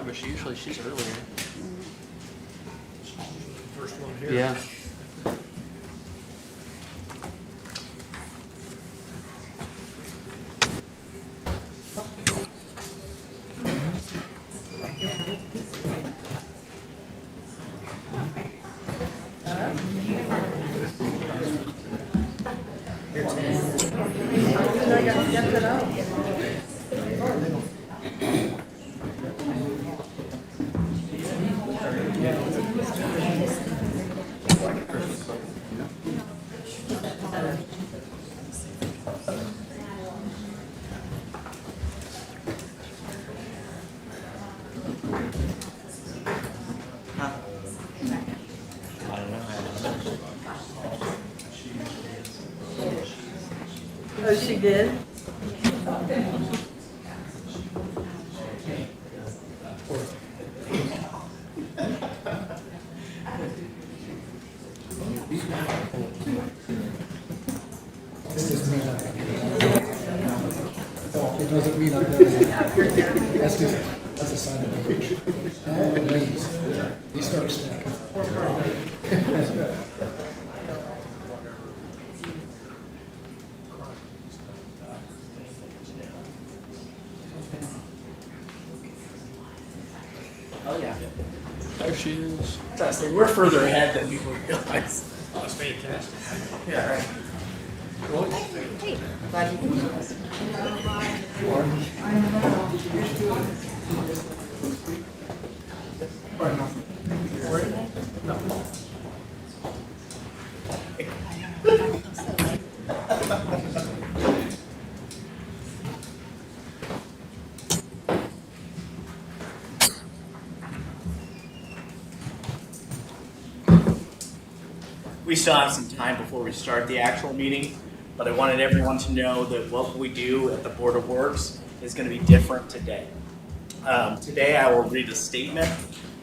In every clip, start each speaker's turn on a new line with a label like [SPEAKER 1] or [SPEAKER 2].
[SPEAKER 1] but she's earlier.
[SPEAKER 2] First one here.
[SPEAKER 1] Yeah.
[SPEAKER 3] Oh, she did?
[SPEAKER 4] It doesn't mean I'm there. That's a sign of age. He starts stacking.
[SPEAKER 2] Oh, yeah.
[SPEAKER 1] There she is.
[SPEAKER 2] Trust me, we're further ahead than people realize.
[SPEAKER 5] Oh, it's fantastic.
[SPEAKER 2] Yeah, right.
[SPEAKER 3] Glad you can join us.
[SPEAKER 2] We still have some time before we start the actual meeting, but I wanted everyone to know that what we do at the Board of Works is going to be different today. Today I will read a statement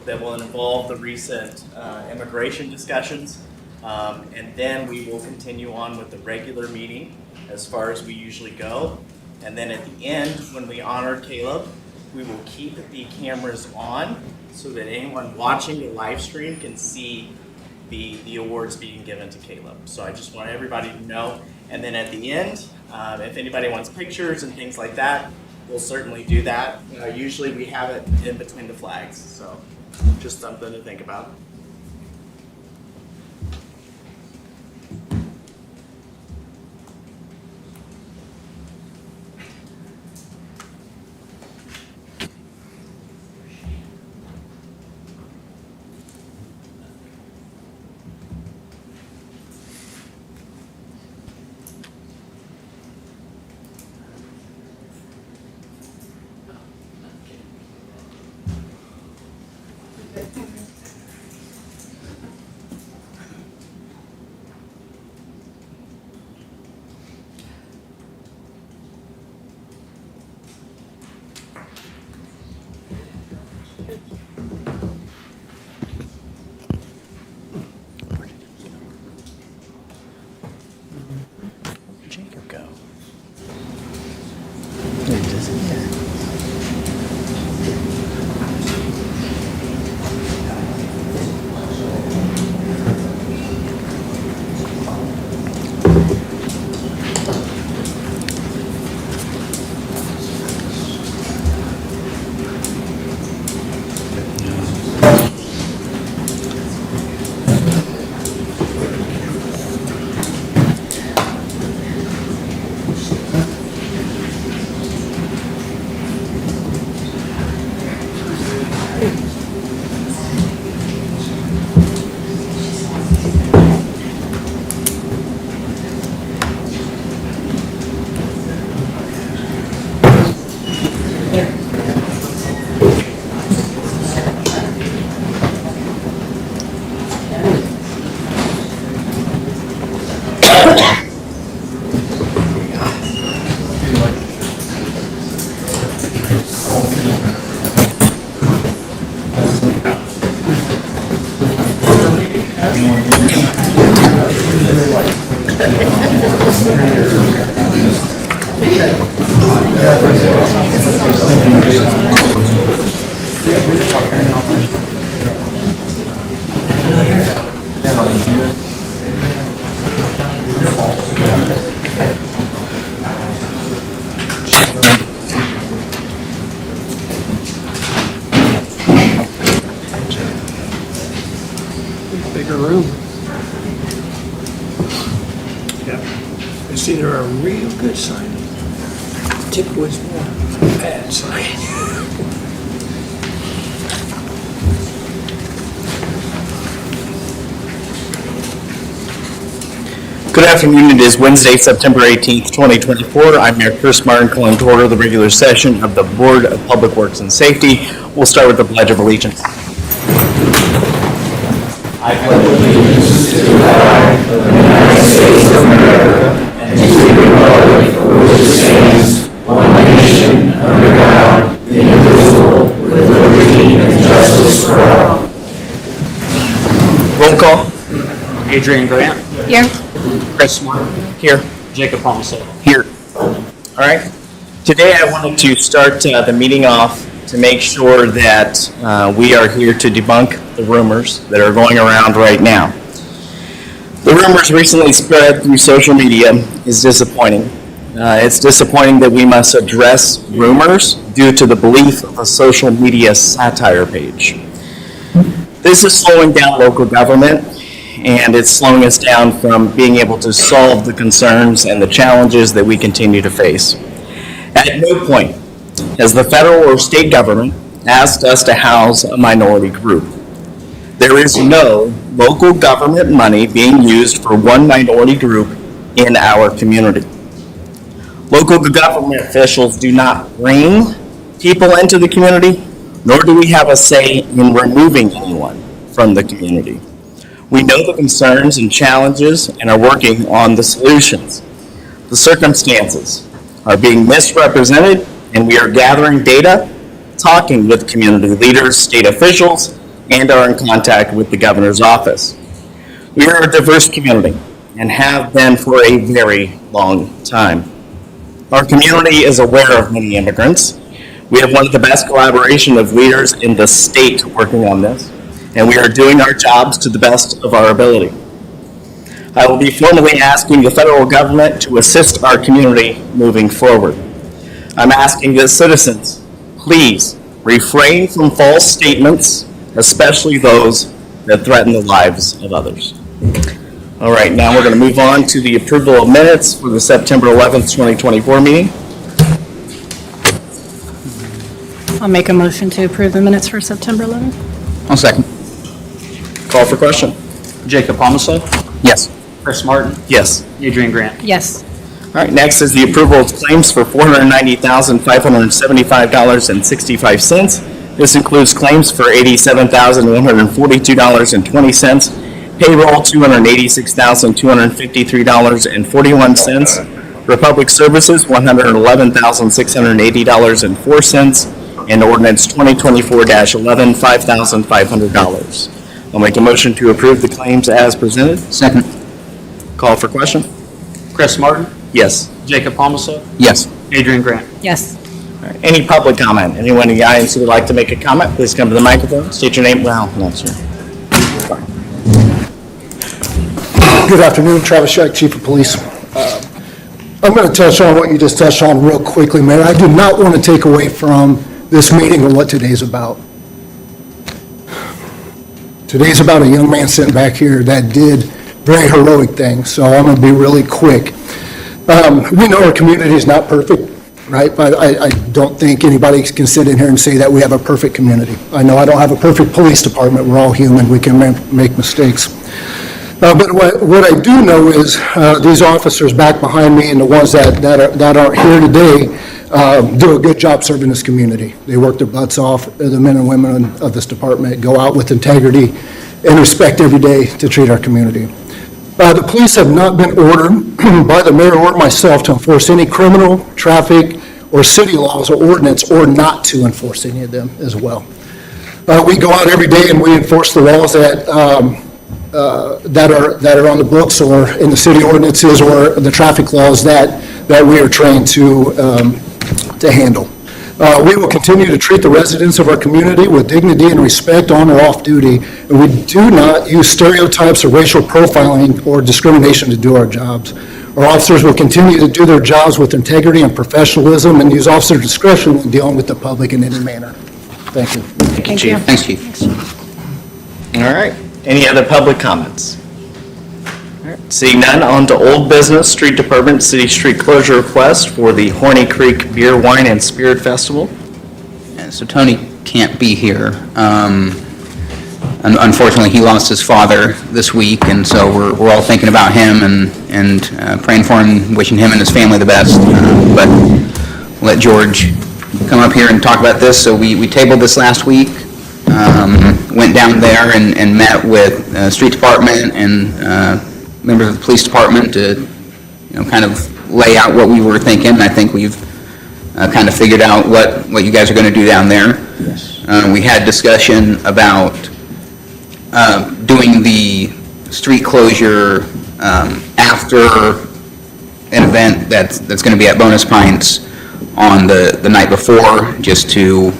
[SPEAKER 2] that will involve the recent immigration discussions, and then we will continue on with the regular meeting as far as we usually go. And then at the end, when we honor Caleb, we will keep the cameras on so that anyone watching the live stream can see the awards being given to Caleb. So I just want everybody to know. And then at the end, if anybody wants pictures and things like that, we'll certainly do that. Usually we have it in between the flags, so just something to think about.
[SPEAKER 1] Where'd Jacob go?
[SPEAKER 4] Yeah.
[SPEAKER 1] bigger room.
[SPEAKER 5] Yeah. It's either a real good sign, typically it's more a bad sign.
[SPEAKER 2] Good afternoon. It is Wednesday, September 18th, 2024. I'm Mayor Chris Martin calling to order the regular session of the Board of Public Works and Safety. We'll start with the Pledge of Allegiance. I pledge allegiance to the flag of the United States of America and to the republic for which it stands, one nation, under God, indivisible, with liberty and justice for all. Roll call.
[SPEAKER 1] Adrian Grant.
[SPEAKER 3] Here.
[SPEAKER 1] Chris Martin.
[SPEAKER 2] Here.
[SPEAKER 1] Jacob Palmso.
[SPEAKER 2] Here. All right. Today I wanted to start the meeting off to make sure that we are here to debunk the rumors that are going around right now. The rumors recently spread through social media is disappointing. It's disappointing that we must address rumors due to the belief of a social media satire page. This is slowing down local government, and it's slowing us down from being able to solve the concerns and the challenges that we continue to face. At no point has the federal or state government asked us to house a minority group. There is no local government money being used for one minority group in our community. Local government officials do not bring people into the community, nor do we have a say in removing anyone from the community. We know the concerns and challenges and are working on the solutions. The circumstances are being misrepresented, and we are gathering data, talking with community leaders, state officials, and are in contact with the governor's office. We are a diverse community and have been for a very long time. Our community is aware of many immigrants. We have one of the best collaboration of leaders in the state working on this, and we are doing our jobs to the best of our ability. I will be formally asking the federal government to assist our community moving forward. I'm asking that citizens, please refrain from false statements, especially those that threaten the lives of others. All right, now we're going to move on to the approval of minutes for the September 11th, 2024 meeting.
[SPEAKER 3] I'll make a motion to approve the minutes for September 11th.
[SPEAKER 2] I'll second. Call for question.
[SPEAKER 1] Jacob Palmso.
[SPEAKER 2] Yes.
[SPEAKER 1] Chris Martin.
[SPEAKER 2] Yes.
[SPEAKER 1] Adrian Grant.
[SPEAKER 3] Yes.
[SPEAKER 2] All right, next is the approval of claims for $490,575.65. This includes claims for $87,142.20, payroll $286,253.41, Republic Services $111,680.04, and ordinance 2024-11, $5,500. I'll make a motion to approve the claims as presented.
[SPEAKER 1] Second.
[SPEAKER 2] Call for question.
[SPEAKER 1] Chris Martin.
[SPEAKER 2] Yes.
[SPEAKER 1] Jacob Palmso.
[SPEAKER 2] Yes.
[SPEAKER 1] Adrian Grant.
[SPEAKER 3] Yes.
[SPEAKER 2] All right, any public comment? Anyone in the audience who would like to make a comment, please come to the microphone. State your name. Well, no, sir.
[SPEAKER 4] Good afternoon, Travis Scheck, Chief of Police. I'm going to touch on what you just touched on real quickly, Mayor. I do not want to take away from this meeting and what today's about. Today's about a young man sitting back here that did very heroic things, so I'm going to be really quick. We know our community is not perfect, right? But I don't think anybody can sit in here and say that we have a perfect community. I know I don't have a perfect police department. We're all human. We can make mistakes. But what I do know is these officers back behind me and the ones that aren't here today do a good job serving this community. They work their butts off. The men and women of this department go out with integrity and respect every day to treat our community. The police have not been ordered by the mayor or myself to enforce any criminal, traffic, or city laws or ordinance, or not to enforce any of them as well. We go out every day and we enforce the laws that are on the books or in the city ordinances or the traffic laws that we are trained to handle. We will continue to treat the residents of our community with dignity and respect on or off duty, and we do not use stereotypes or racial profiling or discrimination to do our jobs. Our officers will continue to do their jobs with integrity and professionalism and use officer discretion when dealing with the public in any manner. Thank you.
[SPEAKER 3] Thank you.
[SPEAKER 1] Thanks, Chief.
[SPEAKER 2] All right. Any other public comments? All right, seeing none, on to old business, street department, city street closure request for the Horny Creek Beer, Wine, and Spirit Festival.
[SPEAKER 6] Yeah, so Tony can't be here. Unfortunately, he lost his father this week, and so we're all thinking about him and praying for him, wishing him and his family the best. But let George come up here and talk about this. So we tabled this last week, went down there and met with street department and members of the police department to kind of lay out what we were thinking. I think we've kind of figured out what you guys are going to do down there.
[SPEAKER 5] Yes.
[SPEAKER 6] We had discussion about doing the street closure after an event that's going to be at Bonus Pints on the night before, just to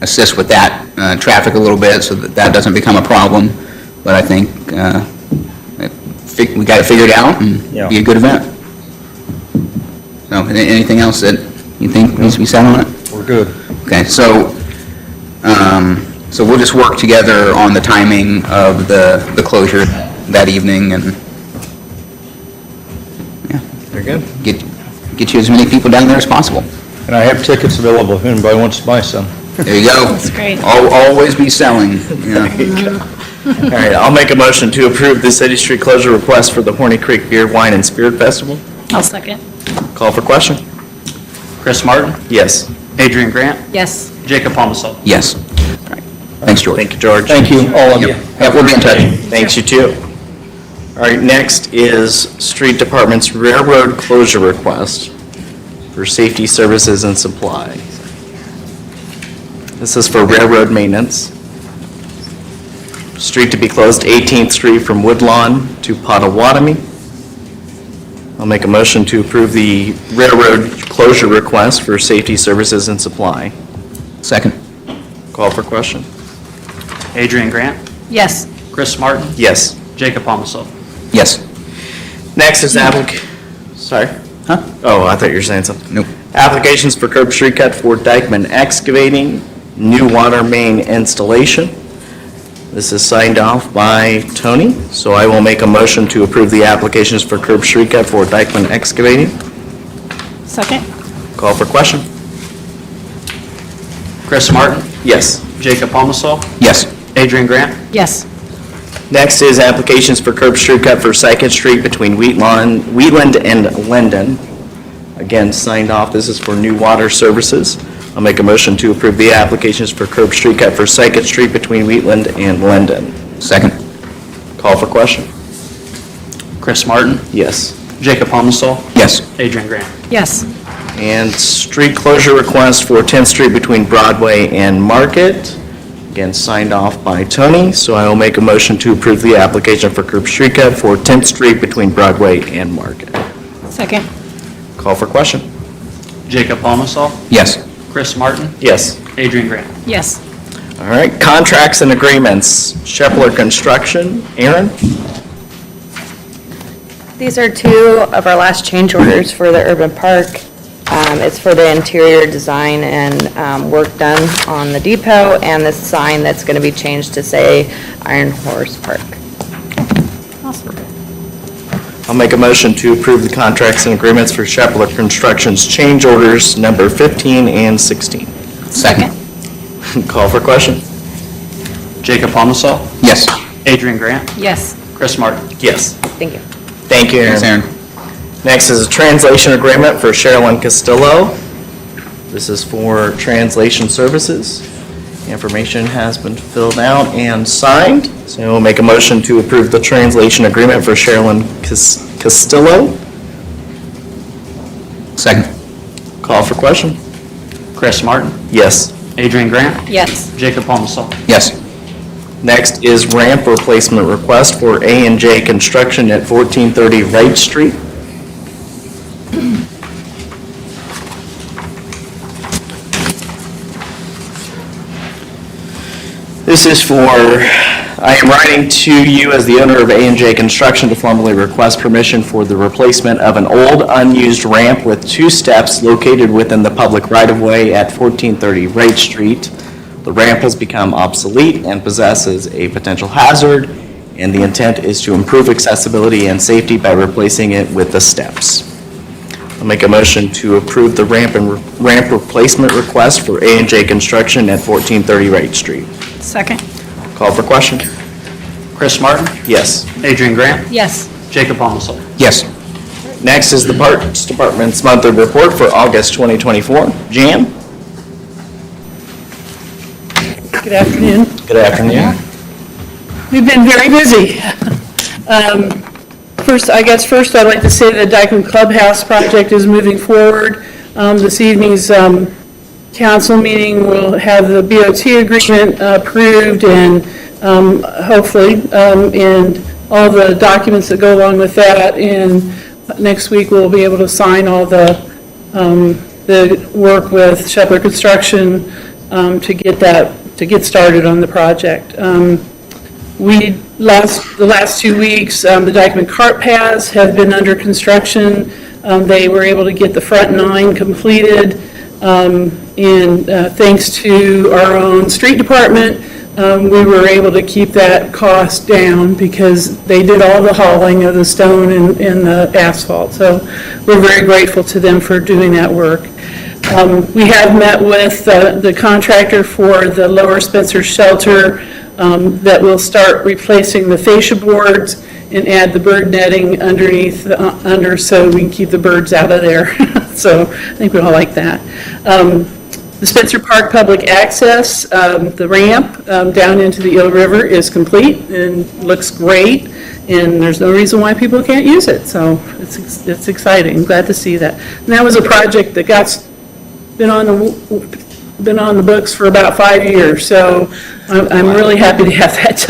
[SPEAKER 6] assist with that traffic a little bit so that doesn't become a problem. But I think we got it figured out and be a good event. So anything else that you think needs to be said on it?
[SPEAKER 7] We're good.
[SPEAKER 6] Okay, so we'll just work together on the timing of the closure that evening and, yeah,
[SPEAKER 7] Very good.
[SPEAKER 6] get you as many people down there as possible.
[SPEAKER 7] And I have tickets available if anybody wants to buy some.
[SPEAKER 6] There you go.
[SPEAKER 3] That's great.
[SPEAKER 6] Always be selling, yeah.
[SPEAKER 2] All right, I'll make a motion to approve the city street closure request for the Horny Creek Beer, Wine, and Spirit Festival.
[SPEAKER 3] I'll second.
[SPEAKER 2] Call for question?
[SPEAKER 1] Chris Martin,
[SPEAKER 2] Yes.
[SPEAKER 1] Adrian Grant,
[SPEAKER 3] Yes.
[SPEAKER 1] Jacob Palmasol.
[SPEAKER 6] Yes. All right. Thanks, George.
[SPEAKER 2] Thank you, George.
[SPEAKER 7] Thank you, all of you.
[SPEAKER 6] Yeah, we'll be in touch.
[SPEAKER 2] Thanks, you too. All right, next is Street Department's railroad closure request for safety services and supply. This is for railroad maintenance. Street to be closed, 18th Street from Woodlawn to Potawatomi. I'll make a motion to approve the railroad closure request for safety services and supply.
[SPEAKER 6] Second.
[SPEAKER 2] Call for question?
[SPEAKER 1] Adrian Grant,
[SPEAKER 3] Yes.
[SPEAKER 1] Chris Martin,
[SPEAKER 2] Yes.
[SPEAKER 1] Jacob Palmasol.
[SPEAKER 6] Yes.
[SPEAKER 2] Next is sorry?
[SPEAKER 6] Huh?
[SPEAKER 2] Oh, I thought you were saying something.
[SPEAKER 6] Nope.
[SPEAKER 2] Applications for curb street cut for Dykeman Excavating, new water main installation. This is signed off by Tony, so I will make a motion to approve the applications for curb street cut for Dykeman Excavating.
[SPEAKER 3] Second.
[SPEAKER 2] Call for question?
[SPEAKER 1] Chris Martin,
[SPEAKER 2] Yes.
[SPEAKER 1] Jacob Palmasol,
[SPEAKER 6] Yes.
[SPEAKER 1] Adrian Grant,
[SPEAKER 3] Yes.
[SPEAKER 2] Next is applications for curb street cut for Second Street between Wheatland and Linden. Again, signed off. This is for new water services. I'll make a motion to approve the applications for curb street cut for Second Street between Wheatland and Linden.
[SPEAKER 6] Second.
[SPEAKER 2] Call for question?
[SPEAKER 1] Chris Martin,
[SPEAKER 2] Yes.
[SPEAKER 1] Jacob Palmasol,
[SPEAKER 6] Yes.
[SPEAKER 1] Adrian Grant.
[SPEAKER 3] Yes.
[SPEAKER 2] And street closure request for 10th Street between Broadway and Market. Again, signed off by Tony, so I will make a motion to approve the application for curb street cut for 10th Street between Broadway and Market.
[SPEAKER 3] Second.
[SPEAKER 2] Call for question?
[SPEAKER 1] Jacob Palmasol,
[SPEAKER 6] Yes.
[SPEAKER 1] Chris Martin,
[SPEAKER 2] Yes.
[SPEAKER 1] Adrian Grant.
[SPEAKER 3] Yes.
[SPEAKER 2] All right, contracts and agreements. Shepler Construction, Aaron?
[SPEAKER 8] These are two of our last change orders for the urban park. It's for the interior design and work done on the depot and the sign that's going to be changed to say Iron Horse Park.
[SPEAKER 3] Awesome.
[SPEAKER 2] I'll make a motion to approve the contracts and agreements for Shepler Construction's change orders number 15 and 16.
[SPEAKER 6] Second.
[SPEAKER 2] Call for question?
[SPEAKER 1] Jacob Palmasol,
[SPEAKER 6] Yes.
[SPEAKER 1] Adrian Grant,
[SPEAKER 3] Yes.
[SPEAKER 1] Chris Martin.
[SPEAKER 2] Yes.
[SPEAKER 8] Thank you.
[SPEAKER 2] Thank you,
[SPEAKER 6] Thanks,
[SPEAKER 2] Aaron.
[SPEAKER 6] Aaron.
[SPEAKER 2] Next is a translation agreement for Sherilyn Castillo. This is for translation services. Information has been filled out and signed, so we'll make a motion to approve the translation agreement for Sherilyn Castillo.
[SPEAKER 6] Second.
[SPEAKER 2] Call for question?
[SPEAKER 1] Chris Martin,
[SPEAKER 2] Yes.
[SPEAKER 1] Adrian Grant,
[SPEAKER 3] Yes.
[SPEAKER 1] Jacob Palmasol.
[SPEAKER 6] Yes.
[SPEAKER 2] Next is ramp replacement request for A&J Construction at 1430 Wright Street. This is for, I am writing to you as the owner of A&J Construction to formally request permission for the replacement of an old unused ramp with 2 steps located within the public right-of-way at 1430 Wright Street. The ramp has become obsolete and possesses a potential hazard and the intent is to improve accessibility and safety by replacing it with the steps. I'll make a motion to approve the ramp replacement request for A&J Construction at 1430 Wright Street.
[SPEAKER 3] Second?
[SPEAKER 2] Call for question?
[SPEAKER 1] Chris Martin,
[SPEAKER 2] Yes.
[SPEAKER 1] Adrian Grant,
[SPEAKER 3] Yes.
[SPEAKER 1] Jacob Olmstead.
[SPEAKER 6] Yes.
[SPEAKER 2] Next is the Parks Department's monthly report for August 2024. Jan?
[SPEAKER 9] Good afternoon.
[SPEAKER 2] Good afternoon.
[SPEAKER 9] We've been very busy. First, I'd like to say the Dyken Clubhouse project is moving forward. This evening's council meeting will have the BOT agreement approved and hopefully, and all the documents that go along with that. And next week, we'll be able to sign all the work with Shepherd Construction to get started on the project. The last 2 weeks, the Dykeman cart paths have been under construction. They were able to get the front 9 completed, and thanks to our own street department, we were able to keep that cost down because they did all the hauling of the stone and the asphalt. So we're very grateful to them for doing that work. We have met with the contractor for the Lower Spencer shelter that will start replacing the fascia boards and add the bird netting underneath, so we can keep the birds out of there. So I think we all like that. The Spencer Park public access, the ramp down into the Eel River is complete and looks great, and there's no reason why people can't use it. So it's exciting. Glad to see that. And that was a project that been on the books for about 5 years, so I'm really happy to have that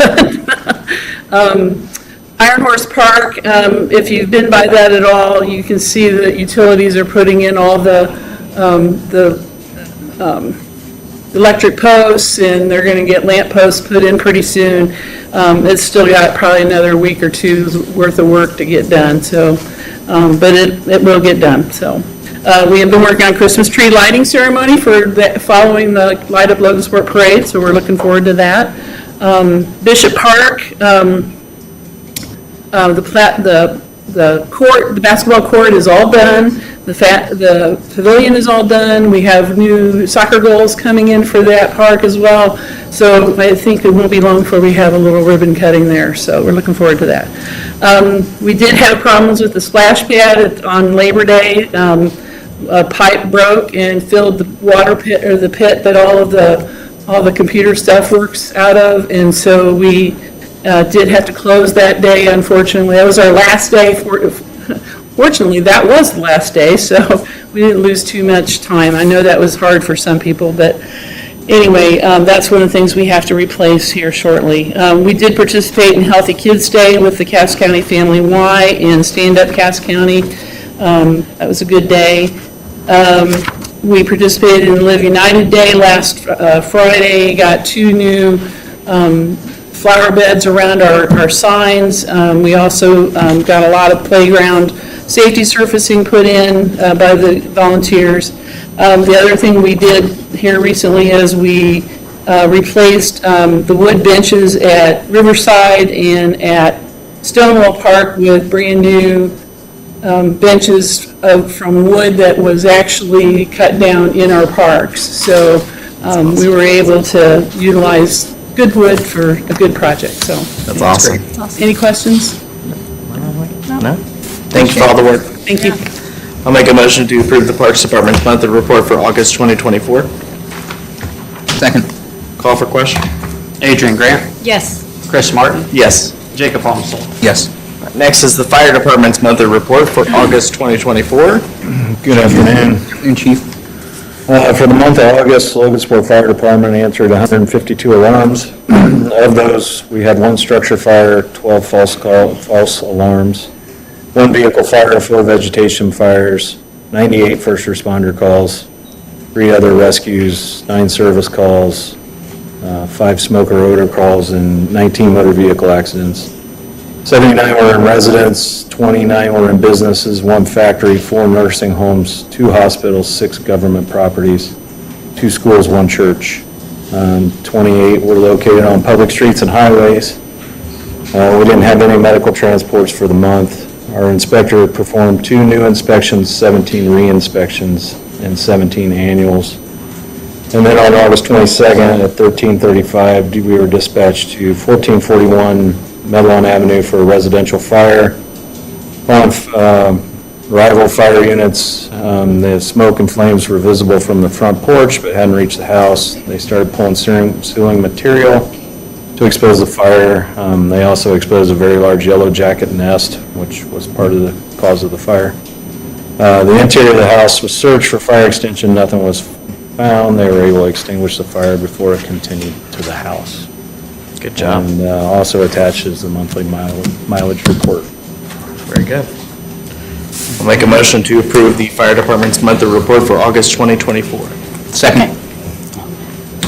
[SPEAKER 9] done. Iron Horse Park, if you've been by that at all, you can see that utilities are putting in all the electric posts, and they're going to get lamp posts put in pretty soon. It's still got probably another week or two's worth of work to get done, so, but it will get done, so. We have been working on Christmas tree lighting ceremony following the Light Up Logansport Parade, so we're looking forward to that. Bishop Park, the court, the basketball court is all done. The pavilion is all done. We have new soccer goals coming in for that park as well. So I think it won't be long before we have a little ribbon cutting there. So we're looking forward to that. We did have problems with the splash pad on Labor Day. A pipe broke and filled the water pit, or the pit that all the computer stuff works out of, and so we did have to close that day, unfortunately. That was our last day. Fortunately, that was the last day, so we didn't lose too much time. I know that was hard for some people, but anyway, that's one of the things we have to replace here shortly. We did participate in Healthy Kids Day with the Cass County Family Y and Stand Up Cass County. That was a good day. We participated in Live United Day last Friday, got 2 new flower beds around our signs. We also got a lot of playground safety surfacing put in by the volunteers. The other thing we did here recently is we replaced the wood benches at Riverside and at Stonewall Park with brand new benches from wood that was actually cut down in our parks. So we were able to utilize good wood for a good project, so.
[SPEAKER 2] That's awesome.
[SPEAKER 9] Any questions?
[SPEAKER 2] No? Thank you for all the work.
[SPEAKER 9] Thank you.
[SPEAKER 2] I'll make a motion to approve the Parks Department's monthly report for August 2024.
[SPEAKER 6] Second.
[SPEAKER 2] Call for question?
[SPEAKER 1] Adrian Grant,
[SPEAKER 3] Yes.
[SPEAKER 1] Chris Martin,
[SPEAKER 2] Yes.
[SPEAKER 1] Jacob Olmstead.
[SPEAKER 6] Yes.
[SPEAKER 2] Next is the Fire Department's monthly report for August 2024.
[SPEAKER 7] Good afternoon.
[SPEAKER 6] And Chief?
[SPEAKER 7] For the month of August, Logansport Fire Department answered 152 alarms. Of those, we had 1 structure fire, 12 false alarms, 1 vehicle fire, 4 vegetation fires, 98 first responder calls, 3 other rescues, 9 service calls, 5 smoker odor calls, and 19 motor vehicle accidents. 79 were in residence, 29 were in businesses, 1 factory, 4 nursing homes, 2 hospitals, 6 government properties, 2 schools, 1 church. 28 were located on public streets and highways. We didn't have any medical transports for the month. Our inspector performed 2 new inspections, 17 re-inspections, and 17 annuals. And then on August 22nd at 13:35, we were dispatched to 1441 Medlon Avenue for a residential fire. On rival fire units, the smoke and flames were visible from the front porch but hadn't reached the house. They started pulling sealing material to expose the fire. They also exposed a very large yellow jacket nest, which was part of the cause of the fire. The interior of the house was searched for fire extinction. Nothing was found. They were able to extinguish the fire before it continued to the house.
[SPEAKER 2] Good job.
[SPEAKER 7] And also attached is the monthly mileage report.
[SPEAKER 2] Very good. I'll make a motion to approve the fire department's monthly report for August 2024.
[SPEAKER 6] Second.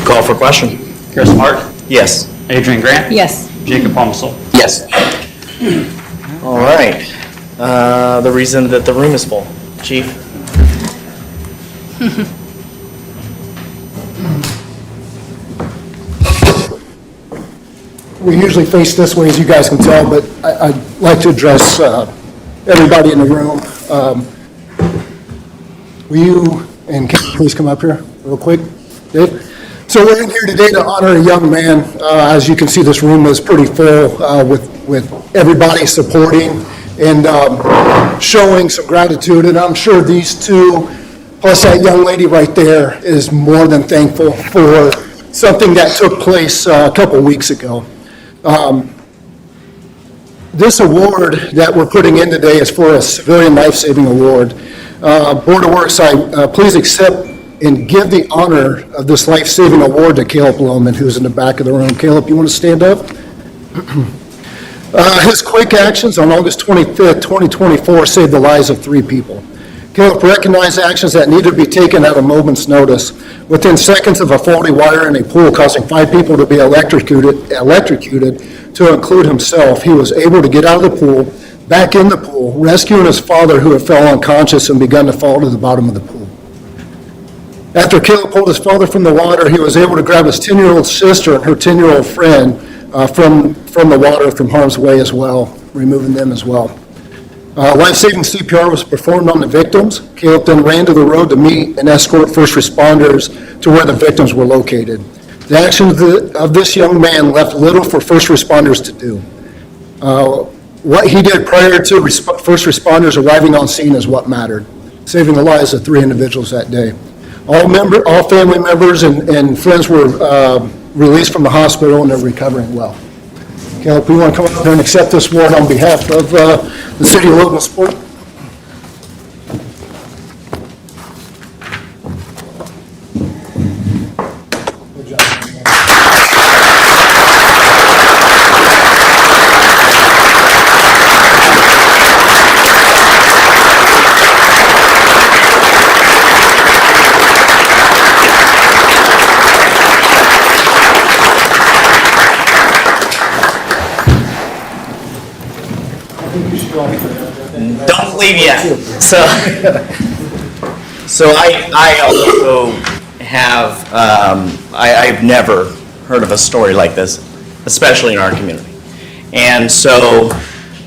[SPEAKER 2] Call for question.
[SPEAKER 1] Chris Martin,
[SPEAKER 2] Yes.
[SPEAKER 1] Adrian Grant,
[SPEAKER 3] Yes.
[SPEAKER 1] Jacob Holmesel.
[SPEAKER 6] Yes.
[SPEAKER 2] All right. The reason that the room is full. Chief?
[SPEAKER 4] We usually face this way, as you guys can tell, but I'd like to address everybody in the room. Will you, and can you please come up here real quick, Dave? So we're in here today to honor a young man. As you can see, this room is pretty full with everybody supporting and showing some gratitude. And I'm sure these two, plus that young lady right there, is more than thankful for something that took place a couple weeks ago. This award that we're putting in today is for a civilian life-saving award. Board of Works, please accept and give the honor of this life-saving award to Caleb Lowman, who's in the back of the room. Caleb, you want to stand up? His quick actions on August 25th, 2024 saved the lives of 3 people. Caleb recognized actions that needed to be taken at a moment's notice. Within seconds of a faulty wire in a pool causing 5 people to be electrocuted, to include himself, he was able to get out of the pool, back in the pool, rescuing his father who had fell unconscious and begun to fall to the bottom of the pool. After Caleb pulled his father from the water, he was able to grab his 10-year-old sister and her 10-year-old friend from the water from harm's way as well, removing them as well. Life-saving CPR was performed on the victims. Caleb then ran to the road to meet and escort first responders to where the victims were located. The actions of this young man left little for first responders to do. What he did prior to first responders arriving on scene is what mattered, saving the lives of 3 individuals that day. All family members and friends were released from the hospital and they're recovering well. Caleb, we want to come up here and accept this award on behalf of the city of Logansport. Good job.
[SPEAKER 2] Don't leave yet. So I also have, I've never heard of a story like this, especially in our community. And so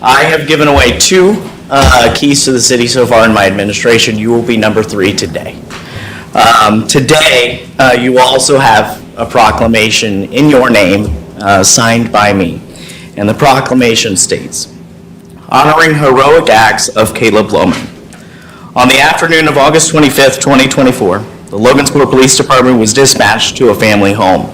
[SPEAKER 2] I have given away 2 keys to the city so far in my administration. You will be number 3 today. Today, you also have a proclamation in your name signed by me. And the proclamation states, honoring heroic acts of Caleb Lowman. On the afternoon of August 25th, 2024, the Logansport Police Department was dispatched to a family home.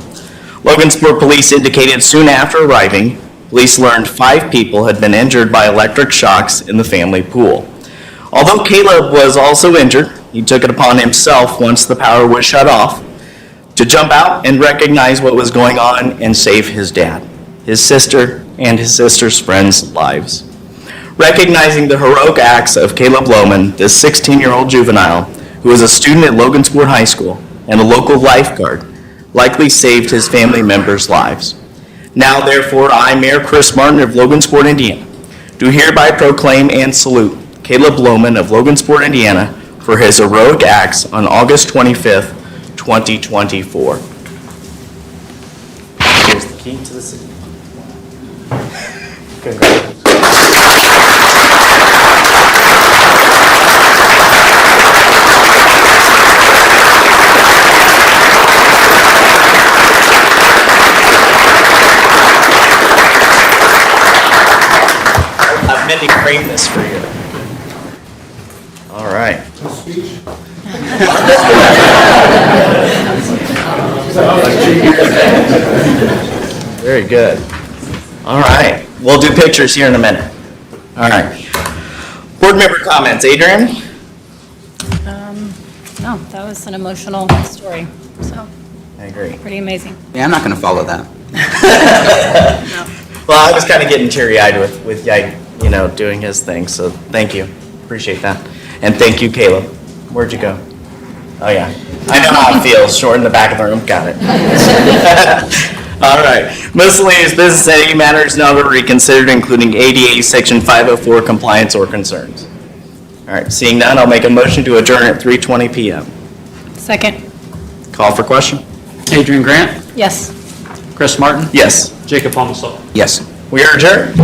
[SPEAKER 2] Logansport Police indicated soon after arriving, police learned 5 people had been injured by electric shocks in the family pool. Although Caleb was also injured, he took it upon himself once the power was shut off to jump out and recognize what was going on and save his dad, his sister, and his sister's friends' lives. Recognizing the heroic acts of Caleb Lowman, this 16-year-old juvenile who was a student at Logansport High School and a local lifeguard, likely saved his family members' lives. Now, therefore, I, Mayor Chris Martin of Logansport, Indiana, do hereby proclaim and salute Caleb Lowman of Logansport, Indiana, for his heroic acts on August 25th, 2024. Here's the key to the city. I've meant to frame this for you. All right. Very good. All right. We'll do pictures here in a minute. All right. Board member comments. Adrian?
[SPEAKER 3] No, that was an emotional story, so
[SPEAKER 2] I agree.
[SPEAKER 3] pretty amazing.
[SPEAKER 6] Yeah, I'm not going to follow that.
[SPEAKER 2] Well, I was kind of getting teary-eyed with Yike, doing his thing, so thank you. Appreciate that. And thank you, Caleb. Where'd you go? Oh, yeah. I know how it feels. Short in the back of the room. Got it. All right. Miscellaneous business and any matters now to be reconsidered, including ADA Section 504 compliance or concerns. All right. Seeing none, I'll make a motion to adjourn at 3:20 p.m.
[SPEAKER 3] Second,
[SPEAKER 2] Call for question?
[SPEAKER 1] Adrian Grant,
[SPEAKER 3] yes.
[SPEAKER 1] Chris Martin,
[SPEAKER 2] Yes.
[SPEAKER 1] Jacob Holmesall.
[SPEAKER 6] Yes.
[SPEAKER 2] We are adjourned.